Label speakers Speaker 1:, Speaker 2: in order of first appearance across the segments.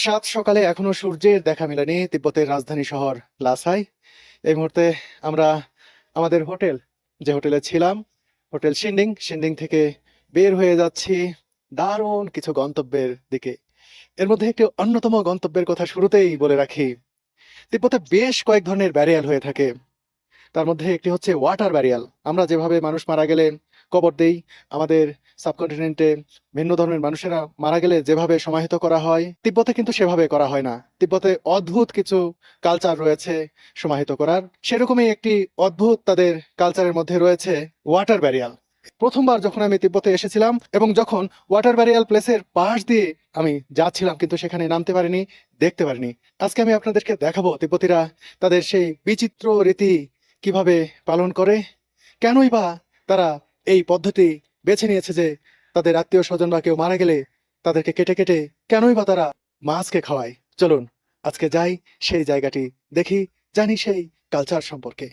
Speaker 1: সাত সকালে এখনো সূর্যের দেখা মেলেনি তিব্বতের রাজধানী শহর লাসাই। এই মুহূর্তে আমরা আমাদের হোটেল, যে হোটেলে ছিলাম, হোটেল শিন্ডিং শিন্ডিং থেকে বের হয়ে যাচ্ছি দারুণ কিছু গন্তব্যের দিকে। এর মধ্যে একটি অন্যতম গন্তব্যের কথা শুরুতেই বলে রাখি। তিব্বতে বেশ কয়েক ধরনের ব্যারিয়াল হয়ে থাকে। তার মধ্যে একটি হচ্ছে ওয়াটার ব্যারিয়াল। আমরা যেভাবে মানুষ মারা গেলে কবর দেই, আমাদের সাবকন্টিনেন্টে ভিন্ন ধর্মের মানুষেরা মারা গেলে যেভাবে সমাহিত করা হয়, তিব্বতে কিন্তু সেভাবে করা হয় না। তিব্বতে অদ্ভুত কিছু কালচার রয়েছে সমাহিত করার। সেরকমই একটি অদ্ভুত তাদের কালচারের মধ্যে রয়েছে ওয়াটার ব্যারিয়াল। প্রথমবার যখন আমি তিব্বতে এসেছিলাম এবং যখন ওয়াটার ব্যারিয়াল প্লেসের পাশ দিয়ে আমি যাচ্ছিলাম, কিন্তু সেখানে নামতে পারিনি, দেখতে পারিনি। আজকে আমি আপনাদেরকে দেখাবো তিব্বতীরা তাদের সেই বিচিত্র রীতি কিভাবে পালন করে, কেনই বা তারা এই পদ্ধতি বেছে নিয়েছে যে তাদের আত্মীয় স্বজন বা কেউ মারা গেলে তাদেরকে কেটে কেটে কেনই বা তারা মাছকে খাওয়ায়। চলুন আজকে যাই সেই জায়গাটি, দেখি, জানি সেই কালচার সম্পর্কে।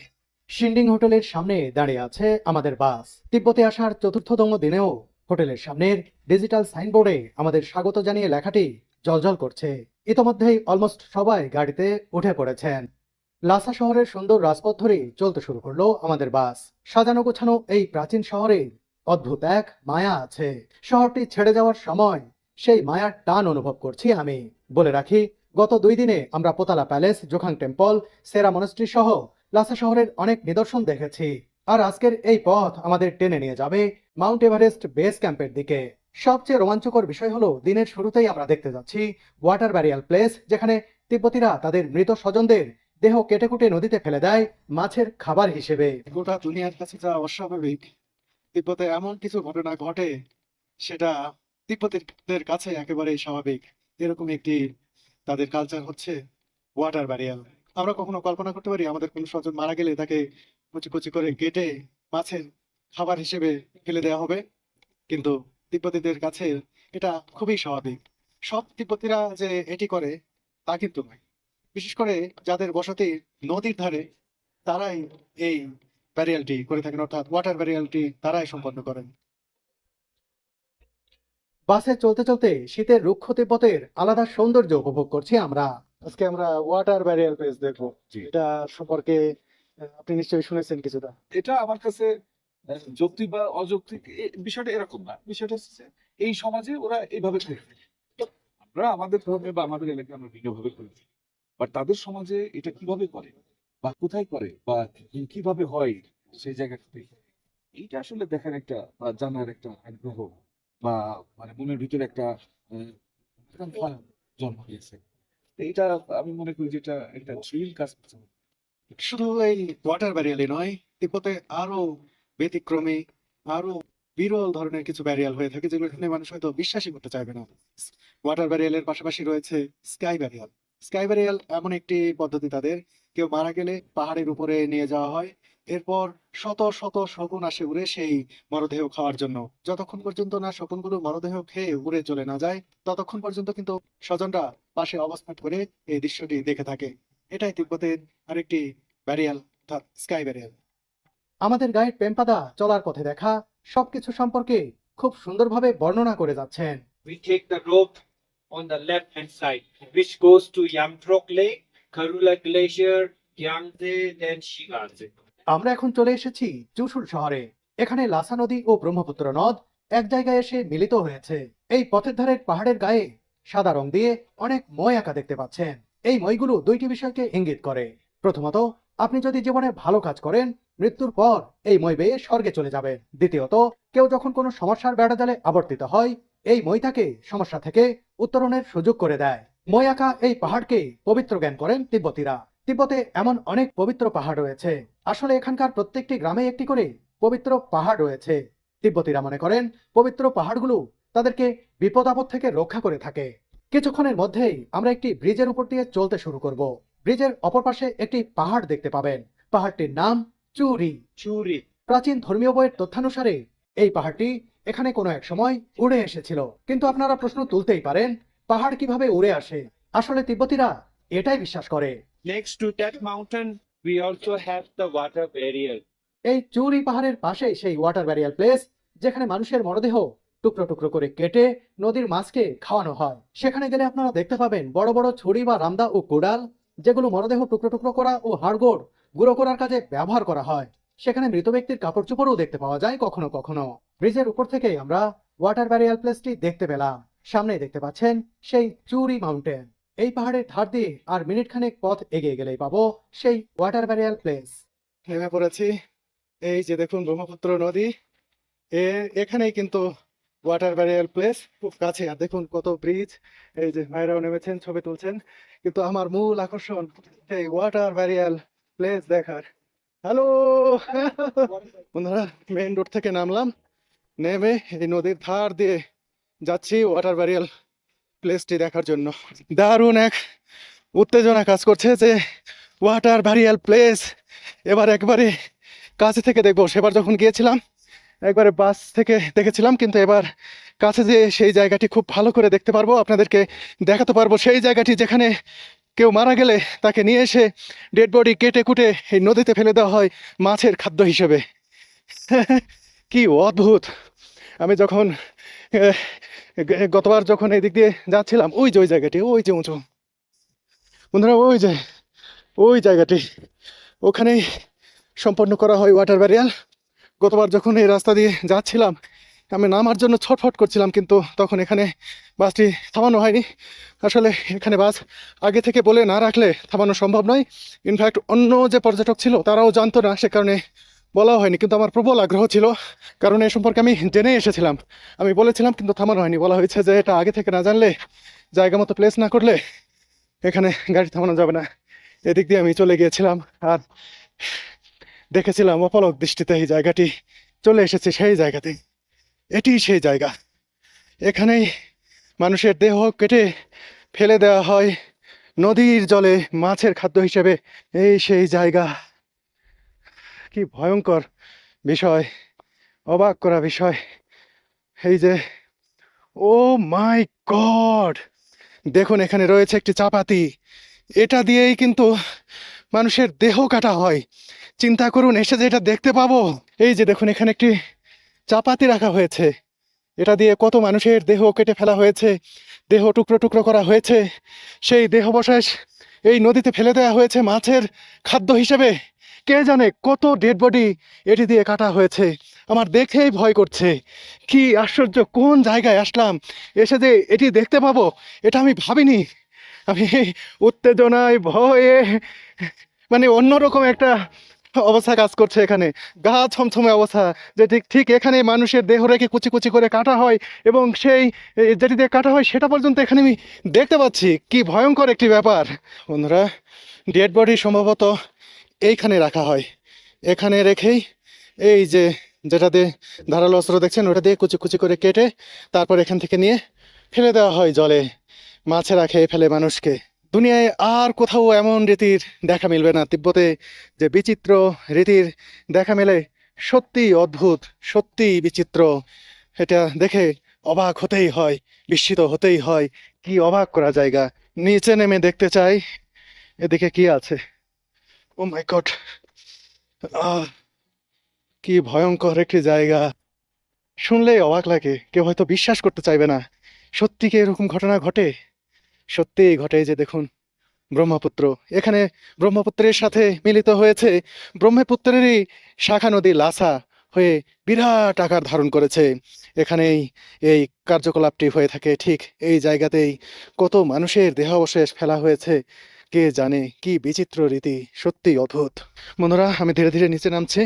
Speaker 1: শিন্ডিং হোটেলের সামনে দাঁড়িয়ে আছে আমাদের বাস। তিব্বতে আসার চতুর্থতম দিনেও হোটেলের সামনের ডিজিটাল সাইনবোর্ডে আমাদের স্বাগত জানিয়ে লেখাটি জ্বলজ্বল করছে। ইতোমধ্যেই অলমোস্ট সবাই গাড়িতে উঠে পড়েছেন। লাসা শহরের সুন্দর রাজপথ ধরে চলতে শুরু করলো আমাদের বাস। সাজানো গোছানো এই প্রাচীন শহরে অদ্ভুত এক মায়া আছে। শহরটি ছেড়ে যাওয়ার সময় সেই মায়ার টান অনুভব করছি আমি। বলে রাখি, গত 2 দিনে আমরা পোতালা প্যালেস, জোখাং টেম্পল, সেরা মনেস্ট্রি সহ লাসা শহরের অনেক নিদর্শন দেখেছি। আর আজকের এই পথ আমাদের টেনে নিয়ে যাবে মাউন্ট এভারেস্ট বেস ক্যাম্পের দিকে। সবচেয়ে রোমাঞ্চকর বিষয় হলো, দিনের শুরুতেই আমরা দেখতে যাচ্ছি ওয়াটার ব্যারিয়াল প্লেস, যেখানে তিব্বতীরা তাদের মৃত স্বজনদের দেহ কেটে কুটে নদীতে ফেলে দেয় মাছের খাবার হিসেবে। গোটা দুনিয়ার কাছে যা অস্বাভাবিক, তিব্বতে এমন কিছু ঘটনা ঘটে সেটা তিব্বতীদের কাছে একেবারেই স্বাভাবিক। এরকম একটি তাদের কালচার হচ্ছে ওয়াটার ব্যারিয়াল। আমরা কখনো কল্পনা করতে পারি আমাদের কোনো স্বজন মারা গেলে তাকে কুচি কুচি করে কেটে মাছের খাবার হিসেবে ফেলে দেওয়া হবে, কিন্তু তিব্বতীদের কাছে এটা খুবই স্বাভাবিক। সব তিব্বতীরা যে এটি করে তা কিন্তু নয়। বিশেষ করে যাদের বসতি নদীর ধারে, তারাই এই ব্যারিয়ালটি করে থাকেন, অর্থাৎ ওয়াটার ব্যারিয়ালটি তারাই সম্পন্ন করেন। বাসে চলতে চলতে শীতের রুক্ষ তিব্বতের আলাদা সৌন্দর্য উপভোগ করছি আমরা। আজকে আমরা ওয়াটার ব্যারিয়াল প্লেস দেখবো।
Speaker 2: জি।
Speaker 1: এটা সম্পর্কে আপনি নিশ্চয়ই শুনেছেন কিছুটা।
Speaker 2: এটা আমার কাছে যৌক্তিক বা অযৌক্তিক বিষয়টা এরকম না। বিষয়টা হচ্ছে যে, এই সমাজে ওরা এইভাবে করে থাকে। আমরা আমাদের ধর্মে বা আমাদের এলাকায় আমরা ভিন্নভাবে করে থাকি। বাট তাদের সমাজে এটা কিভাবে করে বা কোথায় করে বা কিভাবে হয় সেই জায়গাটাতে, এইটা আসলে দেখার একটা বা জানার একটা আগ্রহ বা মানে মনের ভিতরে একটা আকাঙ্ক্ষা জন্ম দিয়েছে। তো এটা আমি মনে করি যে এটা একটা থ্রিল কাজ করছে।
Speaker 1: শুধু এই ওয়াটার ব্যারিয়ালই নয়, তিব্বতে আরো ব্যতিক্রমী, আরো বিরল ধরনের কিছু ব্যারিয়াল হয়ে থাকে যেগুলো এখানে মানুষ হয়তো বিশ্বাসই করতে চাইবে না। ওয়াটার ব্যারিয়ালের পাশাপাশি রয়েছে স্কাই ব্যারিয়াল। স্কাই ব্যারিয়াল এমন একটি পদ্ধতি তাদের, কেউ মারা গেলে পাহাড়ের উপরে নিয়ে যাওয়া হয়, এরপর শত শত শকুন আসে উড়ে সেই মরদেহ খাওয়ার জন্য। যতক্ষণ পর্যন্ত না শকুনগুলো মরদেহ খেয়ে উড়ে চলে না যায়, ততক্ষণ পর্যন্ত কিন্তু স্বজনরা পাশে অবস্থান করে এই দৃশ্যটি দেখে থাকে। এটাই তিব্বতের আরেকটি ব্যারিয়াল, অর্থাৎ স্কাই ব্যারিয়াল। আমাদের গাইড পেম্পাদা চলার পথে দেখা সবকিছু সম্পর্কে খুব সুন্দরভাবে বর্ণনা করে যাচ্ছেন।
Speaker 3: We take the road on the left hand side, which goes to Yamtrok Lake, Karula Glacier, Yangtze, then Shigaze.
Speaker 1: আমরা এখন চলে এসেছি চুশুল শহরে। এখানে লাসা নদী ও ব্রহ্মপুত্র নদ এক জায়গায় এসে মিলিত হয়েছে। এই পথের ধারের পাহাড়ের গায়ে সাদা রং দিয়ে অনেক মই আঁকা দেখতে পাচ্ছেন। এই মইগুলো দুইটি বিষয়কে ইঙ্গিত করে। প্রথমত, আপনি যদি জীবনে ভালো কাজ করেন, মৃত্যুর পর এই মই বেয়ে স্বর্গে চলে যাবেন। দ্বিতীয়ত, কেউ যখন কোনো সমস্যার বেড়াজালে আবর্তিত হয়, এই মই তাকে সমস্যা থেকে উত্তরণের সুযোগ করে দেয়। মই আঁকা এই পাহাড়কে পবিত্র জ্ঞান করেন তিব্বতীরা। তিব্বতে এমন অনেক পবিত্র পাহাড় রয়েছে। আসলে এখানকার প্রত্যেকটি গ্রামে একটি করে পবিত্র পাহাড় রয়েছে। তিব্বতীরা মনে করেন পবিত্র পাহাড়গুলো তাদেরকে বিপদ আপদ থেকে রক্ষা করে থাকে। কিছুক্ষণের মধ্যেই আমরা একটি ব্রিজের উপর দিয়ে চলতে শুরু করব। ব্রিজের অপর পাশে একটি পাহাড় দেখতে পাবেন। পাহাড়টির নাম চুরি।
Speaker 3: Churi.
Speaker 1: প্রাচীন ধর্মীয় বইয়ের তথ্যানুসারে এই পাহাড়টি এখানে কোনো এক সময় উড়ে এসেছিল। কিন্তু আপনারা প্রশ্ন তুলতেই পারেন, পাহাড় কিভাবে উড়ে আসে? আসলে তিব্বতীরা এটাই বিশ্বাস করে।
Speaker 3: Next to that mountain, we also have the water barrier.
Speaker 1: এই চুরি পাহাড়ের পাশেই সেই ওয়াটার ব্যারিয়াল প্লেস, যেখানে মানুষের মরদেহ টুকরো টুকরো করে কেটে নদীর মাছকে খাওয়ানো হয়। সেখানে গেলে আপনারা দেখতে পাবেন বড় বড় ছুরি বা রামদা ও কোদাল, যেগুলো মরদেহ টুকরো টুকরো করা ও হাড়গোড় গুঁড়ো করার কাজে ব্যবহার করা হয়। সেখানে মৃত ব্যক্তির কাপড় চোপড়ও দেখতে পাওয়া যায় কখনো কখনো। ব্রিজের উপর থেকে আমরা ওয়াটার ব্যারিয়ার প্লেসটি দেখতে পেলাম। সামনেই দেখতে পাচ্ছেন সেই চুরি মাউন্টেন। এই পাহাড়ের ধার দিয়ে আর মিনিট খানেক পথ এগিয়ে গেলেই পাবো সেই ওয়াটার ব্যারিয়ার প্লেস। নেমে পড়েছি। এই যে দেখুন ব্রহ্মপুত্র নদী, এখানেই কিন্তু ওয়াটার ব্যারিয়ার প্লেস খুব কাছে। আর দেখুন কত ব্রিজ, এই যে ভাইরাও নেমেছেন, ছবি তুলছেন। কিন্তু আমার মূল আকর্ষণ এই ওয়াটার ব্যারিয়ার প্লেস দেখার। হ্যালো বন্ধুরা, মেইন রোড থেকে নামলাম, নেমে এই নদীর ধার দিয়ে যাচ্ছি ওয়াটার ব্যারিয়ার প্লেসটি দেখার জন্য। দারুণ এক উত্তেজনা কাজ করছে যে ওয়াটার ব্যারিয়ার প্লেস এবার একবারে কাছে থেকে দেখবো। সেবার যখন গিয়েছিলাম একবারে বাস থেকে দেখেছিলাম, কিন্তু এবার কাছে যে সেই জায়গাটি খুব ভালো করে দেখতে পারবো, আপনাদেরকে দেখাতে পারবো। সেই জায়গাটি যেখানে কেউ মারা গেলে তাকে নিয়ে এসে ডেড বডি কেটে কুটে এই নদীতে ফেলে দেওয়া হয় মাছের খাদ্য হিসেবে। কি অদ্ভুত! আমি যখন গতবার যখন এই দিক দিয়ে যাচ্ছিলাম, ওই যে ওই জায়গাটি, ওই যে উঁচু বন্ধুরা, ওই জায়গাটি, ওখানেই সম্পন্ন করা হয় ওয়াটার ব্যারিয়ার। গতবার যখন এই রাস্তা দিয়ে যাচ্ছিলাম, আমি নামার জন্য ছটফট করছিলাম, কিন্তু তখন এখানে বাসটি থামানো হয়নি। আসলে এখানে বাস আগে থেকে বলে না রাখলে থামানো সম্ভব নয়। ইনফ্যাক্ট অন্য যে পর্যটক ছিল তারাও জানতো না, সে কারণে বলা হয়নি। কিন্তু আমার প্রবল আগ্রহ ছিল, কারণ এ সম্পর্কে আমি জেনে এসেছিলাম। আমি বলেছিলাম কিন্তু থামানো হয়নি। বলা হয়েছে যে এটা আগে থেকে না জানলে, জায়গা মতো প্লেস না করলে এখানে গাড়ি থামানো যাবে না। এদিক দিয়ে আমি চলে গিয়েছিলাম আর দেখেছিলাম অপলক দৃষ্টিতে এই জায়গাটি। চলে এসেছি সেই জায়গাতে। এটি সেই জায়গা, এখানেই মানুষের দেহ কেটে ফেলে দেওয়া হয় নদীর জলে মাছের খাদ্য হিসেবে। এই সেই জায়গা। কি ভয়ঙ্কর বিষয়, অবাক করা বিষয়। এই যে, ও মাই গড, দেখুন এখানে রয়েছে একটি চাপাতি। এটা দিয়েই কিন্তু মানুষের দেহ কাটা হয়। চিন্তা করুন, এসে যে এটা দেখতে পাবো। এই যে দেখুন এখানে একটি চাপাতি রাখা হয়েছে, এটা দিয়ে কত মানুষের দেহ কেটে ফেলা হয়েছে, দেহ টুকরো টুকরো করা হয়েছে, সেই দেহাবশেষ এই নদীতে ফেলে দেওয়া হয়েছে মাছের খাদ্য হিসেবে। কে জানে কত ডেড বডি এটি দিয়ে কাটা হয়েছে। আমার দেখেই ভয় করছে। কি আশ্চর্য, কোন জায়গায় আসলাম, এসে যে এটি দেখতে পাবো এটা আমি ভাবিনি। আমি উত্তেজনায় ভয়ে মানে অন্যরকম একটা অবস্থা কাজ করছে এখানে। গা ছমছমে অবস্থা, যে ঠিক ঠিক এখানে মানুষের দেহ রেখে কুচি কুচি করে কাটা হয়, এবং সেই যেটি দিয়ে কাটা হয় সেটা পর্যন্ত এখানে আমি দেখতে পাচ্ছি। কি ভয়ঙ্কর একটি ব্যাপার বন্ধুরা। ডেড বডি সম্ভবত এইখানে রাখা হয়, এখানে রেখেই এই যে যেটা দিয়ে ধারালো অস্ত্র দেখছেন ওটা দিয়ে কুচি কুচি করে কেটে তারপর এখান থেকে নিয়ে ফেলে দেওয়া হয় জলে। মাছেরা খেয়ে ফেলে মানুষকে। দুনিয়ায় আর কোথাও এমন রীতির দেখা মিলবে না। তিব্বতে যে বিচিত্র রীতির দেখা মেলে, সত্যি অদ্ভুত, সত্যি বিচিত্র। এটা দেখে অবাক হতেই হয়, বিস্মিত হতেই হয়। কি অবাক করা জায়গা। নিচে নেমে দেখতে চাই এদিকে কি আছে। ও মাই গড, কি ভয়ঙ্কর একটি জায়গা। শুনলেই অবাক লাগে, কেউ হয়তো বিশ্বাস করতে চাইবে না। সত্যি কি এরকম ঘটনা ঘটে? সত্যিই ঘটে। যে দেখুন ব্রহ্মপুত্র, এখানে ব্রহ্মপুত্রের সাথে মিলিত হয়েছে ব্রহ্মপুত্রেরই শাখা নদী লাসা হয়ে বিরাট আকার ধারণ করেছে। এখানেই এই কার্যকলাপটি হয়ে থাকে। ঠিক এই জায়গাতেই কত মানুষের দেহাবশেষ ফেলা হয়েছে। কে জানে, কি বিচিত্র রীতি, সত্যি অদ্ভুত। বন্ধুরা, আমি ধীরে ধীরে নিচে নামছি।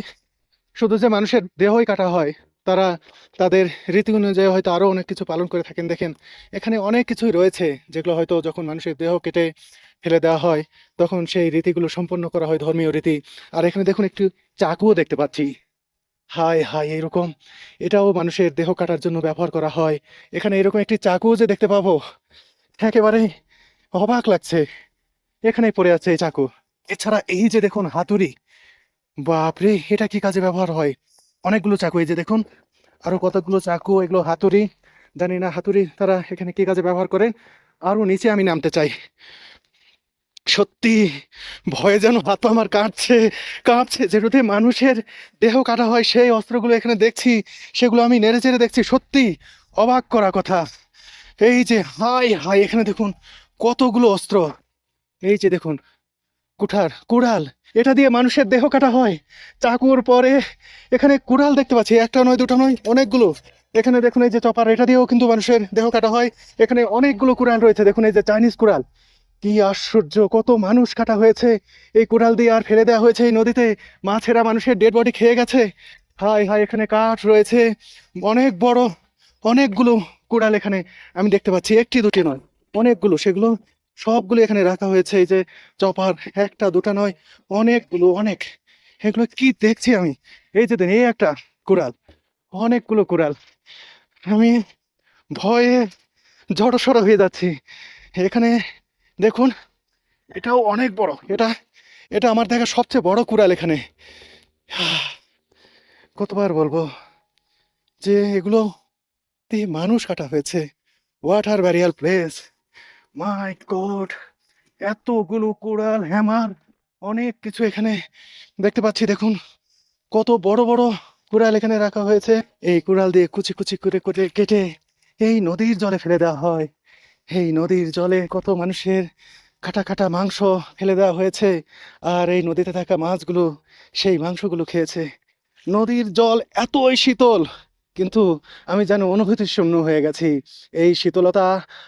Speaker 1: শুধু যে মানুষের দেহই কাটা হয়, তারা তাদের রীতি অনুযায়ী হয়তো আরো অনেক কিছু পালন করে থাকেন। দেখেন এখানে অনেক কিছুই রয়েছে যেগুলো হয়তো যখন মানুষের দেহ কেটে ফেলে দেওয়া হয় তখন সেই রীতিগুলো সম্পন্ন করা হয়, ধর্মীয় রীতি। আর এখানে দেখুন একটু চাকুও দেখতে পাচ্ছি। হায় হায়, এরকম এটাও মানুষের দেহ কাটার জন্য ব্যবহার করা হয়। এখানে এরকম একটি চাকুও যে দেখতে পাবো, একেবারে অবাক লাগছে। এখানেই পড়ে আছে এই চাকু। এছাড়া এই যে দেখুন হাতুড়ি, বাপরে, এটা কি কাজে ব্যবহার হয়? অনেকগুলো চাকু, এই যে দেখুন আরো কতগুলো চাকু, এগুলো হাতুড়ি। জানি না হাতুড়ি তারা এখানে কি কাজে ব্যবহার করেন। আরো নিচে আমি নামতে চাই। সত্যি ভয়ে যেন হাত পা আমার কাঁপছে কাঁপছে। যেটাতে মানুষের দেহ কাটা হয় সেই অস্ত্রগুলো এখানে দেখছি, সেগুলো আমি নেড়ে চেড়ে দেখছি। সত্যি অবাক করা কথা, এই যে হাই হাই, এখানে দেখুন কতগুলো অস্ত্র। এই যে দেখুন কুড়াল, এটা দিয়ে মানুষের দেহ কাটা হয়। চাকুর পরে এখানে কুড়াল দেখতে পাচ্ছি, একটা নয় দুটো নয়, অনেকগুলো। এখানে দেখুন এই যে চপার, এটা দিয়েও কিন্তু মানুষের দেহ কাটা হয়। এখানে অনেকগুলো কুড়াল রয়েছে, দেখুন এই যে চাইনিজ কুড়াল। কি আশ্চর্য, কত মানুষ কাটা হয়েছে এই কুড়াল দিয়ে, আর ফেলে দেওয়া হয়েছে এই নদীতে। মাছেরা মানুষের ডেড বডি খেয়ে গেছে। হাই হাই, এখানে কাঠ রয়েছে অনেক বড়, অনেকগুলো কুড়াল এখানে আমি দেখতে পাচ্ছি, একটি দুটি নয়, অনেকগুলো। সেগুলো সবগুলো এখানে রাখা হয়েছে। এই যে চপার, একটা দুটা নয়, অনেকগুলো, অনেক। এগুলো কি দেখছি আমি, এই যে এই একটা কুড়াল, অনেকগুলো কুড়াল। আমি ভয়ে জড়সড় হয়ে যাচ্ছি। এখানে দেখুন, এটাও অনেক বড়, এটা এটা আমার দেখা সবচেয়ে বড় কুড়াল এখানে। কতবার বলবো যে এগুলো দিয়ে মানুষ কাটা হয়েছে। ওয়াটার ব্যারিয়ার প্লেস, মাই গড, এতগুলো কুড়াল, হ্যামার, অনেক কিছু এখানে দেখতে পাচ্ছি। দেখুন কত বড় বড় কুড়াল এখানে রাখা হয়েছে। এই কুড়াল দিয়ে কুচি কুচি করে করে কেটে এই নদীর জলে ফেলে দেওয়া হয়। এই নদীর জলে কত মানুষের কাটা কাটা মাংস ফেলে দেওয়া হয়েছে, আর এই নদীতে থাকা মাছগুলো সেই মাংসগুলো খেয়েছে। নদীর জল এতই শীতল, কিন্তু আমি যেন অনুভূতি শূন্য হয়ে গেছি। এই শীতলতা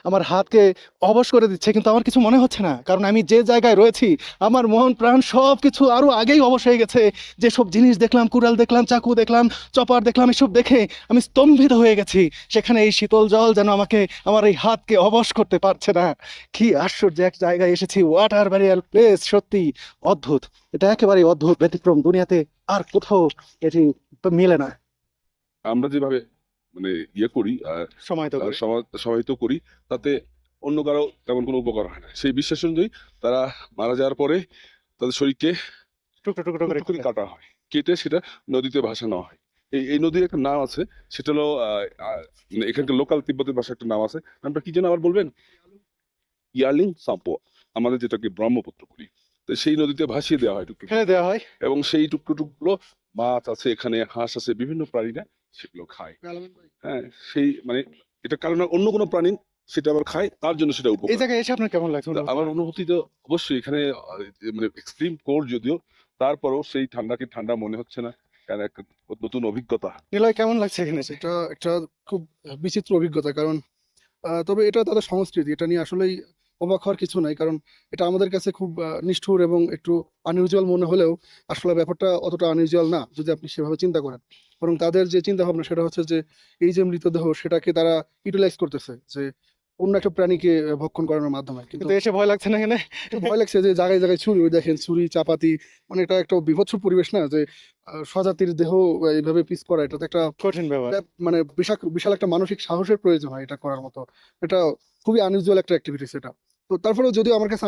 Speaker 1: আমার হাতকে অবশ করে দিচ্ছে, কিন্তু আমার কিছু মনে হচ্ছে না, কারণ আমি যে জায়গায় রয়েছি আমার মন প্রাণ সব কিছু আরো আগেই অবশ হয়ে গেছে। যেসব জিনিস দেখলাম, কুড়াল দেখলাম, চাকু দেখলাম, চপার দেখলাম, এসব দেখে আমি স্তম্ভিত হয়ে গেছি। সেখানে এই শীতল জল যেন আমাকে, আমার এই হাতকে অবশ করতে পারছে না। কি আশ্চর্য এক জায়গায় এসেছি, ওয়াটার ব্যারিয়ার প্লেস, সত্যি অদ্ভুত। এটা একেবারেই অদ্ভুত, ব্যতিক্রম, দুনিয়াতে আর কোথাও এটি মিলে না।
Speaker 4: আমরা যেভাবে মানে ইয়ে করি
Speaker 1: সময় তো করে।
Speaker 4: সমাহিত করি, তাতে অন্য কারো তেমন কোনো উপকার হয় না। সেই বিশ্বাস অনুযায়ী তারা মারা যাওয়ার পরে তাদের শরীরকে
Speaker 1: টুকরো টুকরো করে
Speaker 4: টুকরো করে কাটা হয়, কেটে সেটা নদীতে ভাসানো হয়। এই নদীর একটা নাম আছে, সেটা হলো মানে এখানকার লোকাল তিব্বতের ভাষায় একটা নাম আছে। নামটা কি যেন আবার বলবেন? ইয়ারলিং সাম্পো, আমাদের যেটাকে ব্রহ্মপুত্র করি। তো সেই নদীতে ভাসিয়ে দেওয়া হয় টুকরো,
Speaker 1: ফেলে দেওয়া হয়।
Speaker 4: এবং সেই টুকরো টুকরো মাছ আছে এখানে, হাঁস আছে, বিভিন্ন প্রাণীরা সেগুলো খায়। হ্যাঁ, সেই মানে এটা কারণ অন্য কোনো প্রাণী সেটা আবার খায়, তার জন্য সেটা
Speaker 1: এই
Speaker 4: উপকার।
Speaker 1: জায়গায় এসে আপনার কেমন লাগছে?
Speaker 4: তা আমার অনুভূতি তো অবশ্যই এখানে মানে এক্সট্রিম কোল্ড যদিও, তারপরেও সেই ঠান্ডাকে ঠান্ডা মনে হচ্ছে না, কারণ একটা নতুন অভিজ্ঞতা।
Speaker 1: নিলয় কেমন লাগছে এখানে এসে?
Speaker 5: এটা একটা খুব বিচিত্র অভিজ্ঞতা, কারণ তবে এটা তাদের সংস্কৃতি, এটা নিয়ে আসলেই অবাক হওয়ার কিছু নাই। কারণ এটা আমাদের কাছে খুব নিষ্ঠুর এবং একটু আনইউজুয়াল মনে হলেও আসলে ব্যাপারটা অতটা আনইউজুয়াল না যদি আপনি সেভাবে চিন্তা করেন। বরং তাদের যে চিন্তা ভাবনা সেটা হচ্ছে যে এই যে মৃতদেহ সেটাকে তারা ইউটিলাইজ করতেছে, যে অন্য একটা প্রাণীকে ভক্ষণ করানোর মাধ্যমে। কিন্তু
Speaker 1: কিন্তু এসে ভয় লাগছে না এখানে?
Speaker 5: একটু ভয় লাগছে যে জায়গায় জায়গায় ছুরি, ওই দেখেন ছুরি চাপাতি, মানে এটা একটা বিভৎস পরিবেশ না, যে স্বজাতির দেহ এইভাবে পিস করা, এটা তো একটা
Speaker 1: কঠিন ব্যাপার।
Speaker 5: মানে বিশাল একটা মানসিক সাহসের প্রয়োজন হয় এটা করার মতো। এটা খুবই আনইউজুয়াল একটা অ্যাক্টিভিটিস এটা। তো তারপরেও যদিও আমার কাছে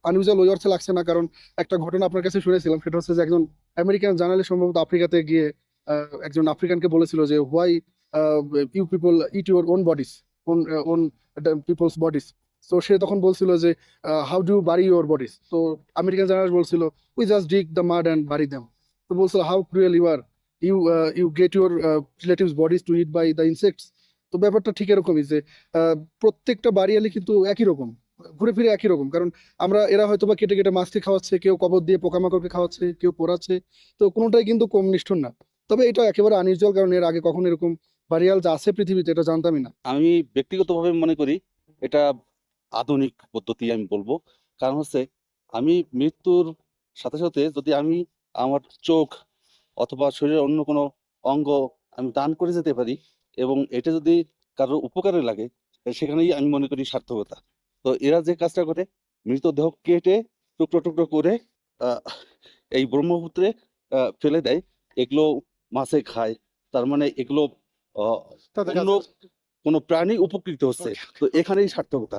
Speaker 5: আনইউজুয়াল ওই অর্থে লাগছে না, কারণ একটা ঘটনা আপনার কাছে শুনেছিলাম, সেটা হচ্ছে যে একজন আমেরিকান জার্নালিস্ট সম্ভবত আফ্রিকাতে গিয়ে একজন আফ্রিকানকে বলেছিল যে why you people eat your own bodies, own own peoples bodies. তো সে তখন বলছিল যে how do bury your bodies. তো আমেরিকান জার্নালিস্ট বলছিল we just dig the mud and bury them. তো বলছিল how cruel you are, you get your relatives bodies to eat by the insects. তো ব্যাপারটা ঠিক এরকমই, যে প্রত্যেকটা বাড়িয়ালি কিন্তু একই রকম, ঘুরে ফিরে একই রকম। কারণ এরা হয়তো বা কেটে কেটে মাছকে খাওয়াচ্ছে, কেউ কবর দিয়ে পোকামাকড়কে খাওয়াচ্ছে, কেউ পোড়াচ্ছে। তো কোনোটাই কিন্তু কম নিষ্ঠুর না। তবে এটা একেবারে আনইউজুয়াল, কারণ এর আগে কখনো এরকম বাড়িয়াল যা আছে পৃথিবীতে এটা জানতামই না।
Speaker 6: আমি ব্যক্তিগতভাবে মনে করি এটা আধুনিক পদ্ধতি আমি বলবো। কারণ হচ্ছে আমি মৃত্যুর সাথে সাথে যদি আমি আমার চোখ অথবা শরীরের অন্য কোনো অঙ্গ আমি দান করে যেতে পারি, এবং এটা যদি কারোর উপকারে লাগে, সেখানেই আমি মনে করি সার্থকতা। তো এরা যে কাজটা করে, মৃতদেহ কেটে টুকরো টুকরো করে আহ, এই ব্রহ্মপুত্রে ফেলে দেয়, এগুলো মাছে খায়। তার মানে এগুলো
Speaker 1: তাদের
Speaker 6: অন্য কোনো প্রাণী উপকৃত হচ্ছে। তো এখানেই সার্থকতা।